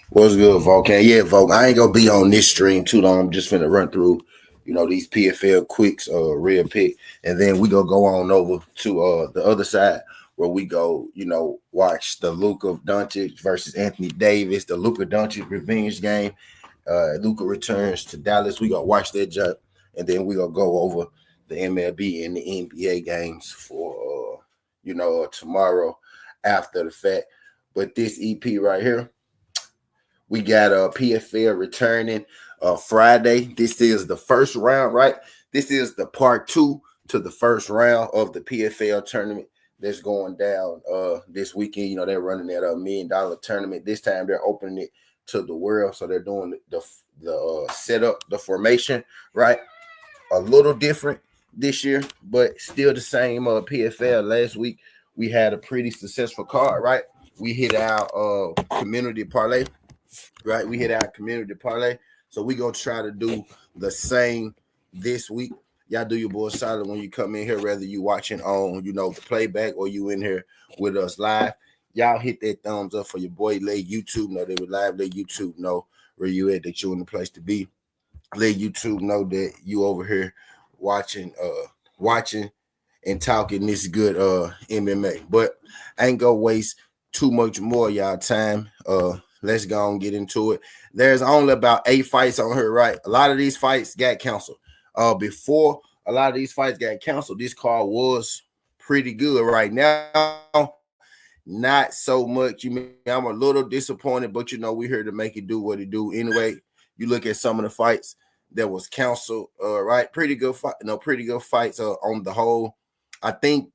What's good, Volcan? Yeah, Volk. I ain't gonna be on this stream too long. I'm just finna run through, these PFL quicks, real pick, and then we gonna go on over to the other side where we go, watch the Luka Doncic versus Anthony Davis, the Luka Doncic revenge game. Luka returns to Dallas. We gonna watch that jump, and then we gonna go over the MLB and the NBA games for tomorrow after the fact. But this EP right here. We got PFL returning Friday. This is the first round, right? This is the part two to the first round of the PFL tournament that's going down this weekend. They're running that $1 million tournament. This time they're opening it to the world. So they're doing the setup, the formation, right? A little different this year, but still the same PFL. Last week we had a pretty successful card, right? We hit our community parlay. Right, we hit our community parlay, so we gonna try to do the same this week. Y'all do your boy solid when you come in here, whether you watching on the playback or you in here with us live. Y'all hit that thumbs up for your boy. Let YouTube know they were live. Let YouTube know where you at, that you in the place to be. Let YouTube know that you over here watching and talking this good MMA. But I ain't gonna waste too much more y'all time. Let's go and get into it. There's only about 8 fights on here, right? A lot of these fights got canceled. Before a lot of these fights got canceled, this card was pretty good. Right now, not so much. I'm a little disappointed, but we here to make it do what it do anyway. You look at some of the fights that was canceled, right? Pretty good fight, pretty good fights on the whole. I think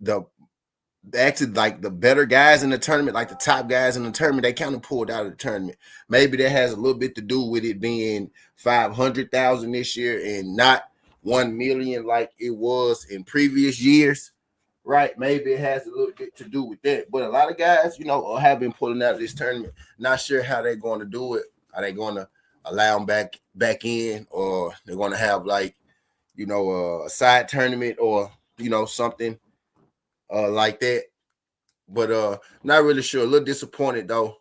actually like the better guys in the tournament, like the top guys in the tournament, they kind of pulled out of the tournament. Maybe that has a little bit to do with it being 500,000 this year and not 1 million like it was in previous years, right? Maybe it has a little bit to do with that. But a lot of guys, have been pulling out of this tournament. Not sure how they're going to do it. Are they going to allow them back in, or they're going to have like a side tournament or something like that? But not really sure. A little disappointed though.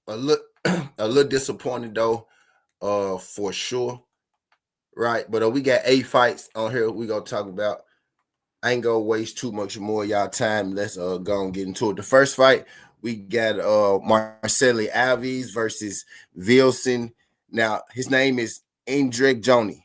A little disappointed though, for sure. Right. But we got 8 fights on here we gonna talk about. I ain't gonna waste too much more of y'all time. Let's go and get into it. The first fight, we got Marcelo Alves versus Wilson. Now his name is Indrek Joni.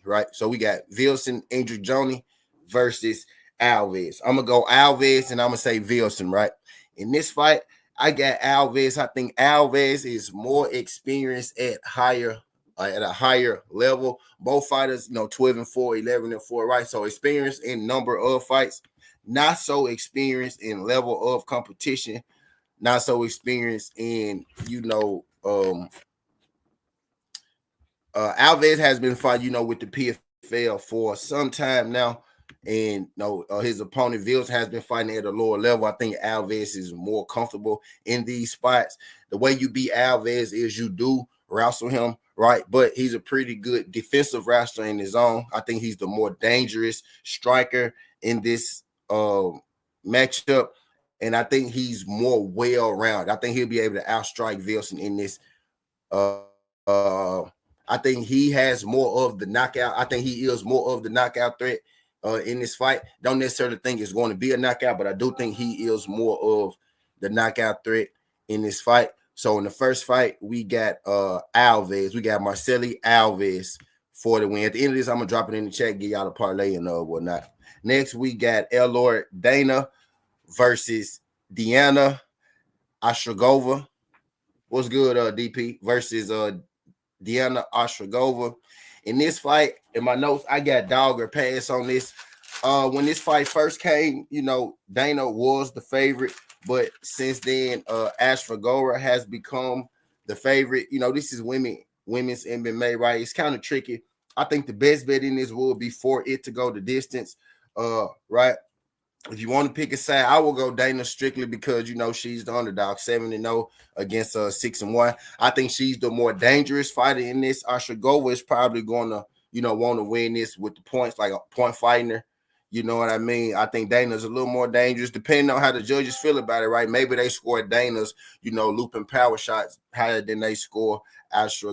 Right? So we got Wilson, Indrek Joni versus Alves. I'm gonna go Alves and I'm gonna say Wilson, right? In this fight, I got Alves. I think Alves is more experienced at a higher level. Both fighters, 12-4, 11-4, right? So experienced in number of fights, not so experienced in level of competition, not so experienced in Alves has been fighting, with the PFL for some time now. And his opponent Vils has been fighting at a lower level. I think Alves is more comfortable in these spots. The way you beat Alves is you do wrestle him, right? But he's a pretty good defensive wrestler in his own. I think he's the more dangerous striker in this matchup. And I think he's more well-rounded. I think he'll be able to outstrike Wilson in this. I think he has more of the knockout. I think he is more of the knockout threat in this fight. Don't necessarily think it's going to be a knockout, but I do think he is more of the knockout threat in this fight. So in the first fight, we got Alves. We got Marcelo Alves for the win. At the end of this, I'm going to drop it in the chat, get y'all the parlay and whatnot. Next, we got Elor Dana versus Deanna Ostrogova. What's good, DP? Versus Deanna Ostrogova. In this fight, in my notes, I got dog or pass on this. When this fight first came, Dana was the favorite, but since then, Ostrogova has become the favorite. This is women's MMA, right? It's kind of tricky. I think the best bet in this will be for it to go the distance, right? If you want to pick a side, I will go Dana strictly because she's the underdog, 7-0 against 6-1. I think she's the more dangerous fighter in this. Ostrogova is probably going to want to win this with the points, like a point fighter. You know what I mean? I think Dana's a little more dangerous, depending on how the judges feel about it, right? Maybe they score Dana's, looping power shots higher than they score Astra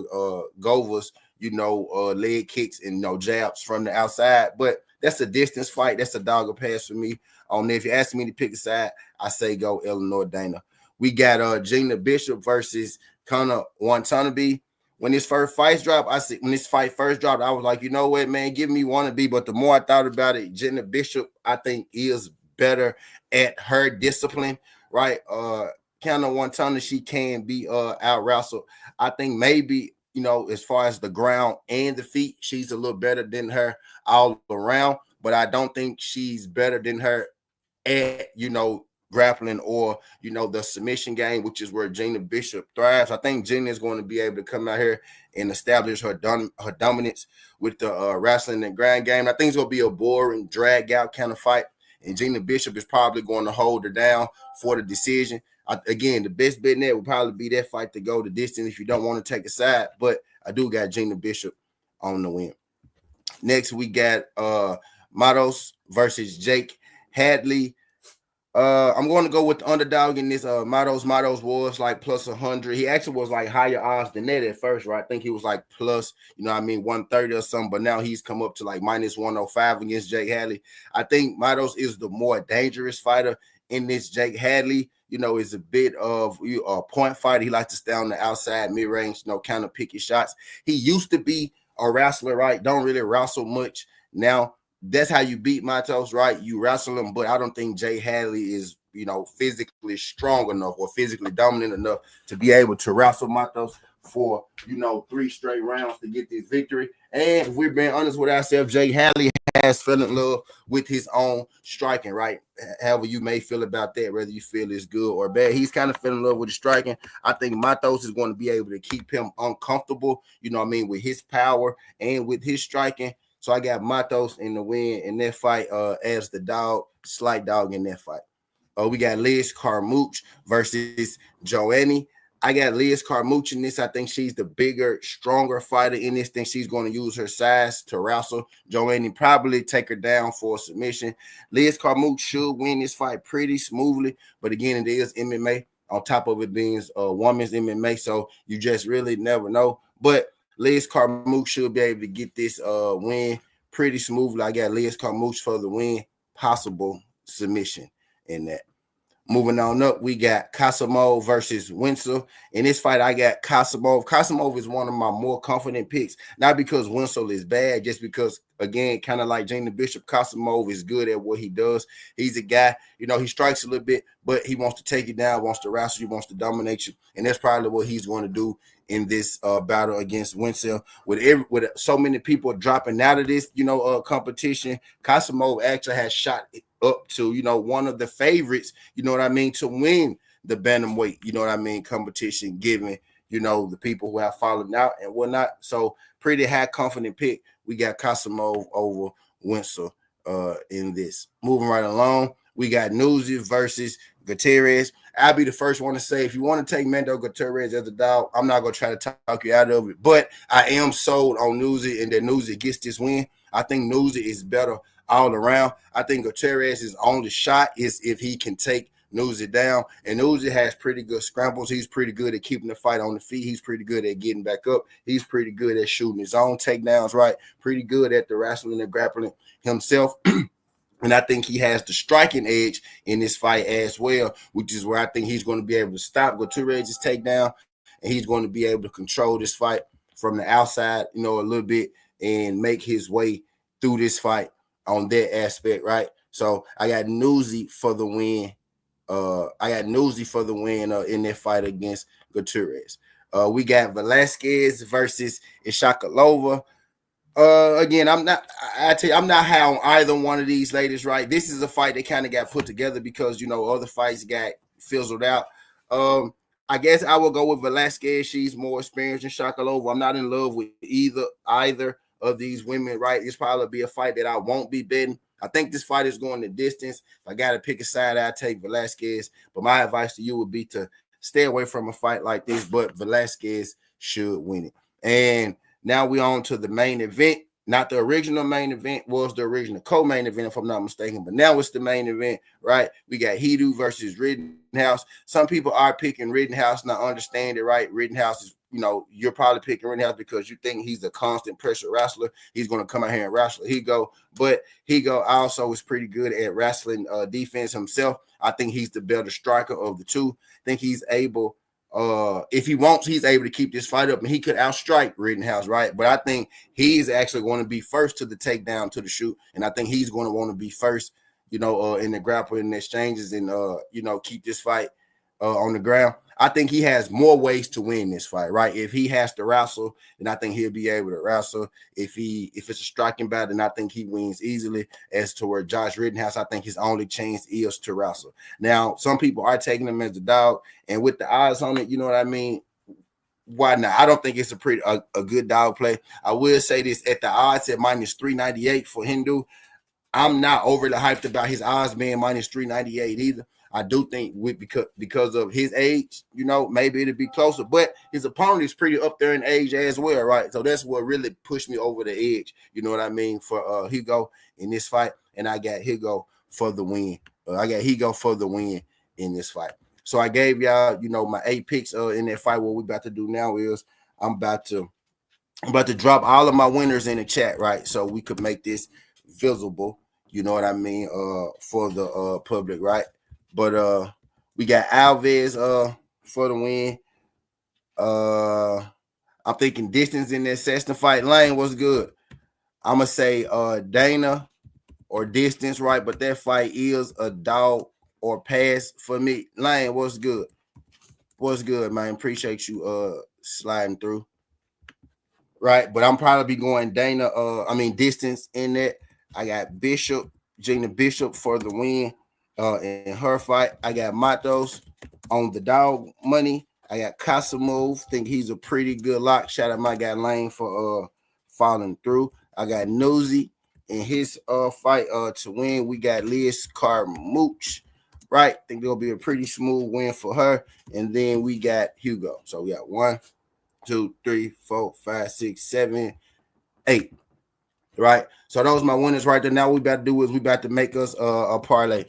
Gova's, leg kicks and jabs from the outside. But that's a distance fight. That's a dog or pass for me. If you ask me to pick a side, I say go Illinois Dana. We got Gina Bishop versus Conor Watanabe. When this first fight dropped, when this fight first dropped, I was like, you know what, man, give me Wannabe. But the more I thought about it, Gina Bishop, I think, is better at her discipline, right? Kind of one time that she can be out wrestled. I think maybe, as far as the ground and the feet, she's a little better than her all around. But I don't think she's better than her at, grappling or, the submission game, which is where Gina Bishop thrives. I think Gina is going to be able to come out here and establish her dominance with the wrestling and grind game. I think it's going to be a boring, drag out kind of fight. And Gina Bishop is probably going to hold her down for the decision. Again, the best bet in there will probably be that fight to go the distance if you don't want to take a side. But I do got Gina Bishop on the win. Next, we got Matos versus Jake Hadley. I'm going to go with the underdog in this. Matos was like plus 100. He actually was like higher odds than that at first, right? I think he was like plus, 130 or something. But now he's come up to like minus 105 against Jake Hadley. I think Matos is the more dangerous fighter in this. Jake Hadley, is a bit of a point fighter. He likes to stay on the outside, mid-range, kind of pick his shots. He used to be a wrestler, right? Don't really wrestle much now. That's how you beat Matos, right? You wrestle him, but I don't think Jay Hadley is, physically strong enough or physically dominant enough to be able to wrestle Matos for, 3 straight rounds to get this victory. And if we're being honest with ourselves, Jay Hadley has fell in love with his own striking, right? However you may feel about that, whether you feel it's good or bad, he's kind of fell in love with his striking. I think Matos is going to be able to keep him uncomfortable, with his power and with his striking. So I got Matos in the win in that fight as the slight dog in that fight. We got Liz Carmouche versus Joanne. I got Liz Carmouche in this. I think she's the bigger, stronger fighter in this. Think she's going to use her size to wrestle Joanne, probably take her down for a submission. Liz Carmouche should win this fight pretty smoothly, but again, it is MMA. On top of it being women's MMA, so you just really never know. But Liz Carmouche should be able to get this win pretty smoothly. I got Liz Carmouche for the win, possible submission in that. Moving on up, we got Kasimov versus Winsel. In this fight, I got Kasimov. Kasimov is one of my more confident picks, not because Winsel is bad, just because, again, kind of like Gina Bishop, Kasimov is good at what he does. He's a guy, he strikes a little bit, but he wants to take you down, wants to wrestle you, wants to dominate you, and that's probably what he's going to do in this battle against Winsel. With so many people dropping out of this, competition, Kasimov actually has shot up to, one of the favorites, to win the Bantamweight, competition, given, the people who have fallen out and whatnot. So pretty high confident pick. We got Kasimov over Winsel in this. Moving right along, we got Newsy versus Gutierrez. I'll be the first one to say, if you want to take Mando Gutierrez as a dog, I'm not going to try to talk you out of it. But I am sold on Newsy and that Newsy gets this win. I think Newsy is better all around. I think Gutierrez's only shot is if he can take Newsy down. And Newsy has pretty good scrambles. He's pretty good at keeping the fight on the feet. He's pretty good at getting back up. He's pretty good at shooting his own takedowns, right? Pretty good at the wrestling and grappling himself. And I think he has the striking edge in this fight as well, which is where I think he's going to be able to stop Gutierrez's takedown, and he's going to be able to control this fight from the outside, a little bit, and make his way through this fight on that aspect, right? So I got Newsy for the win. In that fight against Gutierrez. We got Velasquez versus Ishakalova. Again, I'm not high on either one of these ladies, right? This is a fight that kind of got put together because, other fights got fizzled out. I guess I will go with Velasquez. She's more experienced than Shakalova. I'm not in love with either of these women, right? It's probably be a fight that I won't be betting. I think this fight is going the distance. If I got to pick a side, I'll take Velasquez. But my advice to you would be to stay away from a fight like this, but Velasquez should win it. And now we on to the main event. not the original main event, was the original co-main event, if I'm not mistaken, but now it's the main event, right? We got Hedo versus Rittenhouse. Some people are picking Rittenhouse, not understand it, right? Rittenhouse is, you know, you're probably picking Rittenhouse because you think he's a constant pressure wrestler. He's going to come out here and wrestle but Higo also is pretty good at wrestling defense himself. I think he's the better striker of the two. I think he's able, if he wants, he's able to keep this fight up, and he could outstrike Rittenhouse, right? But I think he's actually going to be first to the takedown, to the shoot, and I think he's going to want to be first, you know, in the grappling and exchanges, and you know, keep this fight on the ground. I think he has more ways to win this fight, right? If he has to wrestle, then I think he'll be able to wrestle. If it's a striking battle, then I think he wins easily. As to where Josh Rittenhouse, I think his only chance is to wrestle. Now, some people are taking him as a dog, and with the odds on it, you know what I mean? Why not? I don't think it's a good dog play. I will say this, at the odds at minus 398 for Hindu, I'm not overly hyped about his odds being minus 398 either. I do think because of his age, you know, maybe it'll be closer, but his opponent is pretty up there in age as well, right? So that's what really pushed me over the edge, you know what I mean, for Higo in this fight, and I got Higo for the win. I got Higo for the win in this fight. So I gave y'all, you know, my 8 picks in that fight. What we about to do now is I'm about to drop all of my winners in the chat, right? So we could make this visible, you know what I mean, for the public, right? But we got Alves for the win. I'm thinking distance in that Cessna fight. Lane was good. I'm gonna say Dana or distance, right? But that fight is a dog or pass for me. Lane, what's good? What's good, man? Appreciate you sliding through. Right, but I'm probably going Dana. Distance in that. I got Bishop, Gina Bishop for the win. In her fight, I got Matos on the dog money. I got Casamove. Think he's a pretty good lock. Shout out my guy Lane for following through. I got Nosy in his fight to win. We got Liz Carmouche. Right, think it'll be a pretty smooth win for her. And then we got Hugo. So we got 1, 2, 3, 4, 5, 6, 7, 8. Right. So those are my winners right there. Now what we about to do is we about to make us a parlay.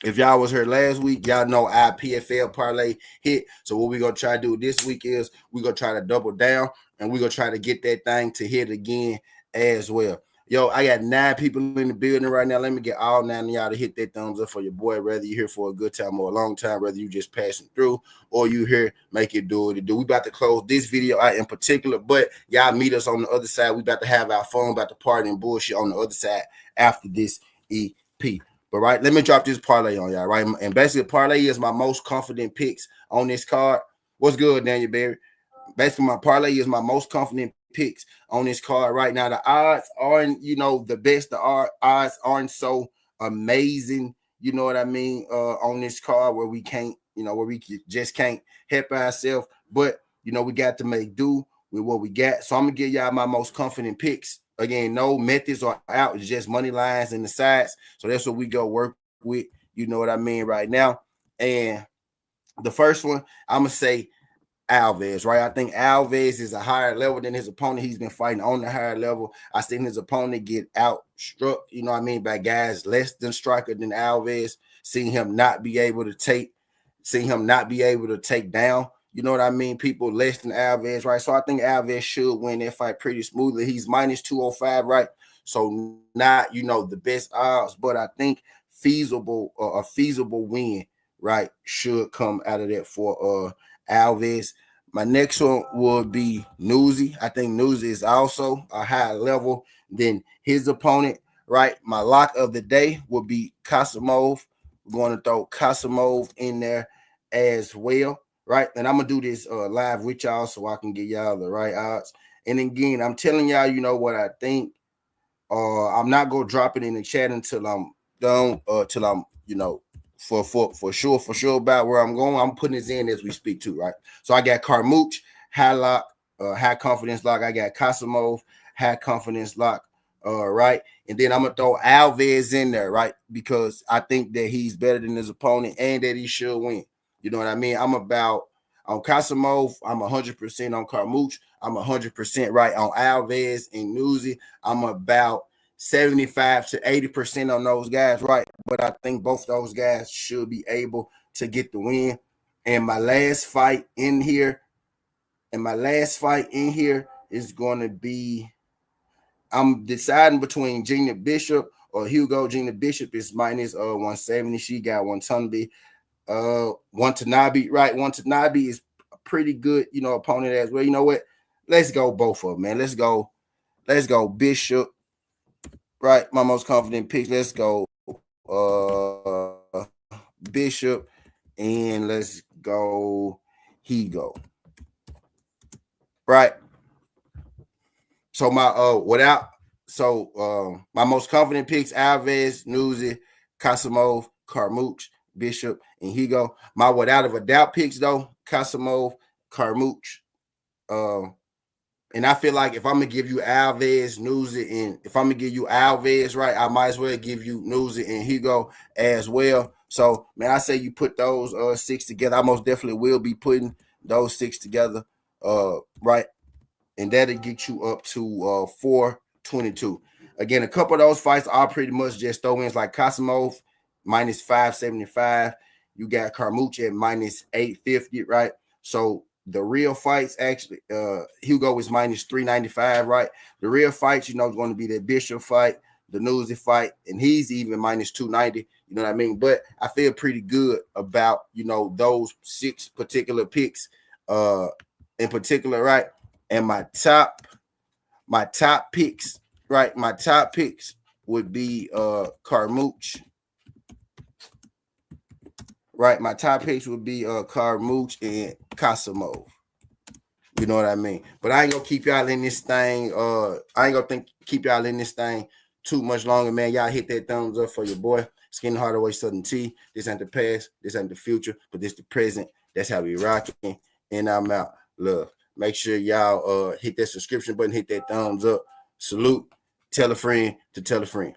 If y'all was here last week, y'all know our PFL parlay hit. So what we're gonna try to do this week is we're gonna try to double down, and we're gonna try to get that thing to hit again as well. Yo, I got 9 people in the building right now. Let me get all 9 of y'all to hit that thumbs up for your boy, whether you're here for a good time or a long time, whether you just passing through or you here, make it do what it do. We about to close this video out in particular, but y'all meet us on the other side. We about to have our fun, about to party and bullshit on the other side after this EP. But right, let me drop this parlay on y'all, right? And basically, parlay is my most confident picks on this card. What's good, Daniel Berry? Basically, my parlay is my most confident picks on this card right now. The odds aren't, you know, the best. The odds aren't so amazing, you know what I mean, on this card where we can't, you know, where we just can't help ourselves. But, you know, we got to make do with what we got. So I'm going to give y'all my most confident picks. Again, no methods are out. It's just money lines and the sides. So that's what we go work with, you know what I mean, right now. And the first one, I'm going to say Alves, right? I think Alves is a higher level than his opponent. He's been fighting on the higher level. I seen his opponent get outstruck, you know what I mean, by guys less than striker than Alves. Seeing him not be able to take down, you know what I mean, people less than Alves, right? So I think Alves should win that fight pretty smoothly. He's minus 205, right? So not, you know, the best odds, but I think a feasible win, right, should come out of that for Alves. My next one would be Newsy. I think Newsy is also a higher level than his opponent, right? My lock of the day would be Casamove. We're going to throw Casamove in there as well, right? And I'm going to do this live with y'all so I can get y'all the right odds. And again, I'm telling y'all, you know what I think. I'm not going to drop it in the chat until I'm done, till I'm, you know, for sure about where I'm going. I'm putting this in as we speak too, right? So I got Carmouche, high lock, high confidence lock. I got Casamove, high confidence lock, right? And then I'm gonna throw Alves in there, right? Because I think that he's better than his opponent and that he should win. You know what I mean? I'm On Kasimov, I'm 100% on Carmouche. I'm 100% right on Alves and Nuzzi. I'm about 75 to 80% on those guys, right? But I think both those guys should be able to get the win. And my last fight in here is going to be, I'm deciding between Gina Bishop or Hugo. Gina Bishop is minus 170. She got Watanabe. Watanabe, right? Watanabe is a pretty good, opponent as well. You know what? Let's go both of them, man. Let's go Bishop, right? My most confident picks. Let's go Bishop, and let's go Hugo. Right. So my my most confident picks: Alves, Nuzzi, Kasimov, Carmouche, Bishop, and Hugo. My without a doubt picks though: Kasimov, Carmouche. And I feel like if I'm gonna give you Alves, Nuzzi, and if I'm gonna give you Alves, right, I might as well give you Nuzzi and Hugo as well. So, man, I say you put those 6 together. I most definitely will be putting those 6 together, right, and that'll get you up to 422. Again, a couple of those fights are pretty much just throw-ins, like Kasimov minus 575. You got Carmouche at minus 850, right? So the real fights, actually, Hugo is minus 395, right? The real fights, is going to be the Bishop fight, the Nuzzi fight, and he's even minus 290. You know what I mean? But I feel pretty good about, those 6 particular picks in particular, right? And my top picks, right? My top picks would be Carmouche. Right, my top picks would be Carmouche and Kasimov. You know what I mean? But I ain't gonna keep y'all in this thing. Keep y'all in this thing too much longer, man. Y'all hit that thumbs up for your boy, Skinny Hardaway Southern T. This ain't the past, this ain't the future, but this the present. That's how we rocking. And I'm out. Love. Make sure y'all hit that subscription button, hit that thumbs up. Salute. Tell a friend to tell a friend.